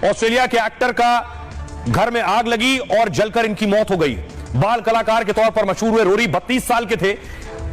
Australia के actor का घर में आग लगी और जलकर इनकी मौत हो गई। बाल कलाकार के तौर पर मशहूर हुए रोरी 32 साल के थे।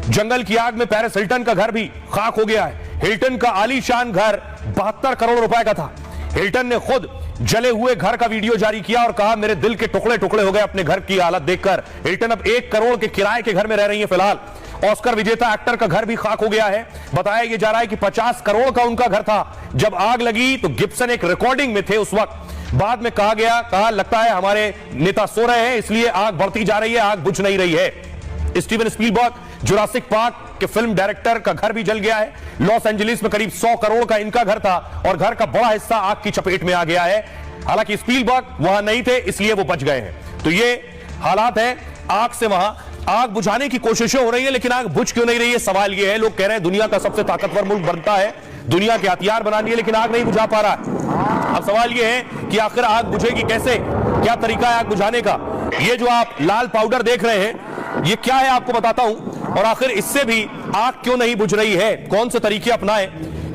जंगल की आग में पेरिस हिल्टन का घर भी खाक हो गया है। हिल्टन का आलीशान घर 72 करोड़ रुपए का था। हिल्टन ने खुद जले हुए घर का वीडियो जारी किया और कहा, मेरे दिल के टुकड़े टुकड़े हो गए अपने घर की हालत देखकर। हिल्टन अब 1 करोड़ के किराए के घर में रह रही है फिलहाल। ऑस्कर विजेता एक्टर का घर भी खाक हो गया है। बताया यह जा रहा है कि 50 करोड़ का उनका घर था। जब आग लगी तो गिब्सन एक रिकॉर्डिंग में थे उस वक्त। बाद में कहा लगता है हमारे नेता सो रहे हैं इसलिए आग बढ़ती जा रही है, आग बुझ नहीं रही है। स्टीवन स्पीलबर्ग जुरासिक पार्क के फिल्म डायरेक्टर का घर भी जल गया है। लॉस एंजलिस में करीब 100 करोड़ का इनका घर था और घर का बड़ा हिस्सा आग की चपेट में आ गया है। हालांकि स्पीलबर्ग वहां नहीं थे इसलिए वो बच गए हैं। तो ये हालात है आग से। वहां आग बुझाने की कोशिशें हो रही है लेकिन आग बुझ क्यों नहीं रही है, सवाल यह है। लोग कह रहे हैं दुनिया का सबसे ताकतवर मुल्क बनता है, दुनिया के हथियार बना लिए लेकिन आग नहीं बुझा पा रहा है। अब सवाल यह है कि आखिर आग बुझेगी कैसे, क्या तरीका है आग बुझाने का। ये जो आप लाल पाउडर देख रहे हैं ये क्या है आपको बताता हूं, और आखिर इससे भी आग क्यों नहीं बुझ रही है, कौन से तरीके अपनाएं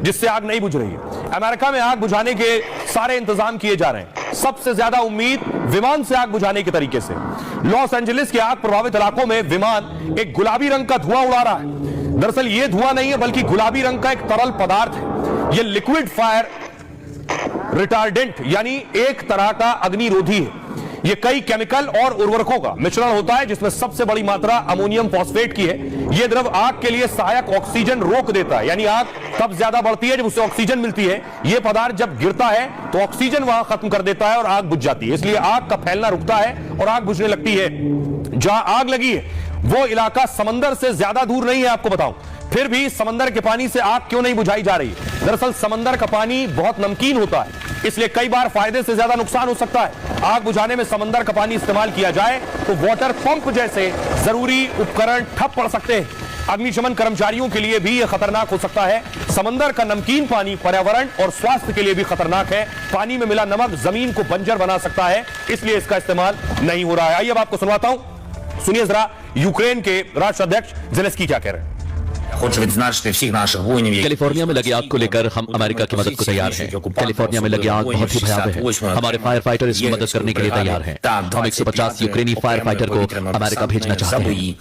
जिससे आग नहीं बुझ रही है। अमेरिका में आग बुझाने के सारे इंतजाम किए जा रहे हैं। सबसे ज्यादा उम्मीद विमान से आग बुझाने के तरीके से। लॉस एंजलिस के आग प्रभावित इलाकों में विमान एक गुलाबी रंग का धुआं उड़ा रहा है। दरअसल यह धुआं नहीं है बल्कि गुलाबी रंग का एक तरल पदार्थ है। यह लिक्विड फायर रिटार्डेंट यानी एक तरह का अग्निरोधी है। यह कई केमिकल और उर्वरकों का मिश्रण होता है जिसमें सबसे बड़ी मात्रा अमोनियम फॉस्फेट की है। यह द्रव आग के लिए सहायक ऑक्सीजन रोक देता है, यानी आग तब ज्यादा बढ़ती है जब उसे ऑक्सीजन मिलती है। यह पदार्थ जब गिरता है तो ऑक्सीजन वहां खत्म कर देता है और आग बुझ जाती है। इसलिए आग का फैलना रुकता है और आग बुझने लगती है। जहां आग लगी है वो इलाका समंदर से ज्यादा दूर नहीं है आपको बताऊं, फिर भी समंदर के पानी से आग क्यों नहीं बुझाई जा रही। दरअसल समंदर का पानी बहुत नमकीन होता है इसलिए कई बार फायदे से ज्यादा नुकसान हो सकता है। आग बुझाने में समंदर का पानी इस्तेमाल किया जाए तो वाटर पंप जैसे जरूरी उपकरण ठप पड़ सकते हैं। अग्निशमन कर्मचारियों के लिए भी यह खतरनाक हो सकता है। समंदर का नमकीन पानी पर्यावरण और स्वास्थ्य के लिए भी खतरनाक है। पानी में मिला नमक जमीन को बंजर बना सकता है, इसलिए इसका इस्तेमाल नहीं हो रहा है। आइए अब आपको सुनवाता हूं, सुनिए जरा यूक्रेन के राष्ट्राध्यक्ष ज़ेलेंस्की क्या कह रहे हैं। कैलिफोर्निया में लगी आग को लेकर हम अमेरिका की मदद को तैयार हैं। कैलिफोर्निया में लगी आग बहुत ही भयावह है। हमारे फायर फाइटर इसकी मदद करने के लिए तैयार हैं। हम 150 यूक्रेनी फायर फाइटर को अमेरिका भेजना चाहते हैं।